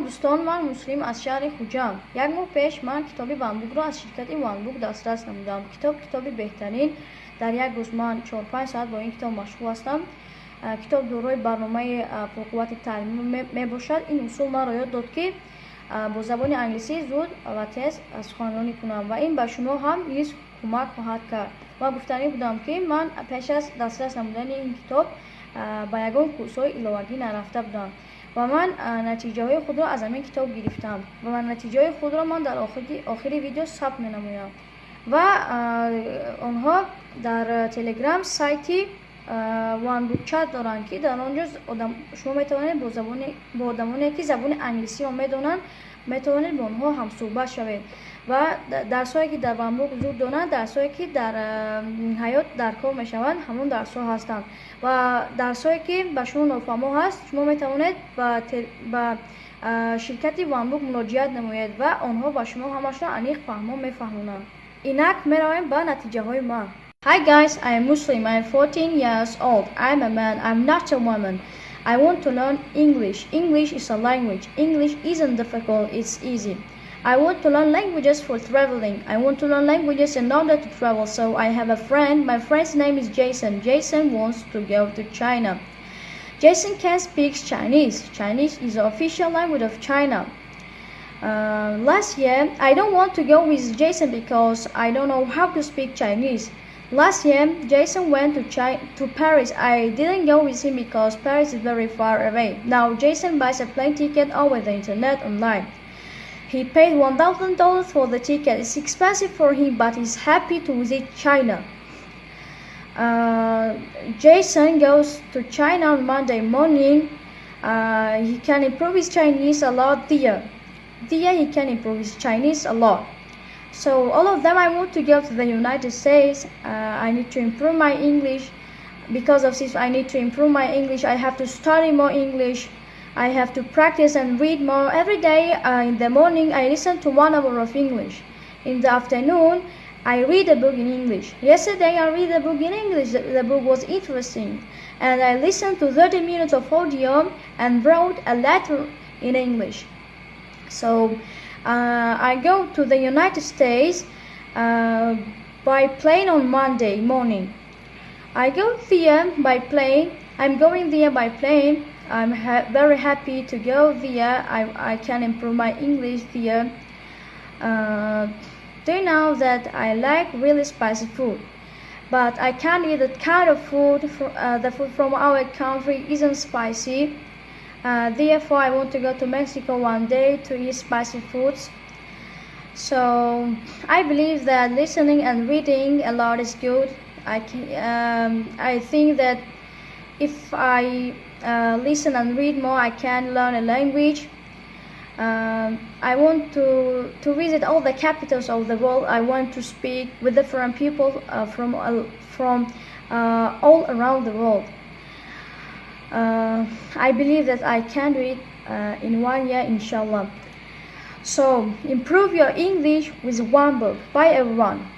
дӯстон, ман Муслим аз шаҳри Хуҷанд. Як моҳ пеш ман китоби ONEBOOK-ро аз ширкати ONEBOOK дастрас намудам. Китоби беҳтарин. Дар як рӯз ман 4-5 соат бо ин китоб машғул ҳастам. Китоб дорои барномаи пурқуввати таълимӣ мебошад. Ин усул маро ёд дод ки бо забони англисӣ зуд ва тез суханронӣ кунам ва ин ба шумо ҳам низ кӯмак хоҳад кард. Ва гуфтанӣ будам ки ман пеш аз дастрас намудани ин китоб ба ягон курсҳои иловагӣ нарафта будам ва ман натиҷаҳои худро аз ҳамин китоб гирифтам ва натиҷаҳои худро ман дар охири видео сабт менамоям ва онҳо дар телеграм сайти ONEBOOK чат доранд ки дар он ҷо шумо метавонед бо одамоне ки забони англисиро медонанд метавонед бо онҳо ҳамсӯҳбат шавед ва дарсҳое ки дар ONEBOOK вуҷуд доранд, дарсҳое ки дар ҳаёт дар кор мешаванд, ҳамон дарсҳо ҳастанд ва дарсҳое ки ба шумо нофаҳмо ҳаст, шумо метавонед ба ширкати ONEBOOK муроҷиат намоед ва онҳо ба шумо ҳамашро аниқ фаҳмо мефаҳмонанд. Инак меравем ба натиҷаҳои ман. Hi guys, I am Muslim. I am 14 years old. I am a man. I am not a woman. I want to learn English. English is a language. English isn't difficult, it's easy. I want to learn languages for traveling. I want to learn languages in order to travel. So I have a friend. My friend's name is Jason. Jason wants to go to China. Jason can speak Chinese. Chinese is the official language of China. Last year, I don't want to go with Jason because I don't know how to speak Chinese. Last year, Jason went to Paris. I didn't go with him because Paris is very far away. Now, Jason buys a plane ticket over the internet online. He paid $1,000 for the ticket. It's expensive for him, but he's happy to visit China. Jason goes to China on Monday morning. He can improve his Chinese a lot there. There he can improve his Chinese a lot. So all of them, I want to go to the United States. I need to improve my English. Because of this, I need to improve my English. I have to study more English. I have to practice and read more. Every day in the morning, I listen to 1 hour of English. In the afternoon, I read a book in English. Yesterday, I read a book in English. The book was interesting. And I listened to 30 minutes of audio and wrote a letter in English. So I go to the United States by plane on Monday morning. I go there by plane. I'm going there by plane. I'm very happy to go there. I can improve my English there. Do you know that I like really spicy food? But I can't eat that kind of food. The food from our country isn't spicy. Therefore, I want to go to Mexico one day to eat spicy foods. So I believe that listening and reading a lot is good. I think that if I listen and read more, I can learn a language. I want to visit all the capitals of the world. I want to speak with different people from all around the world. I believe that I can do it in 1 year, inshallah. So improve your English with ONEBOOK. Bye everyone.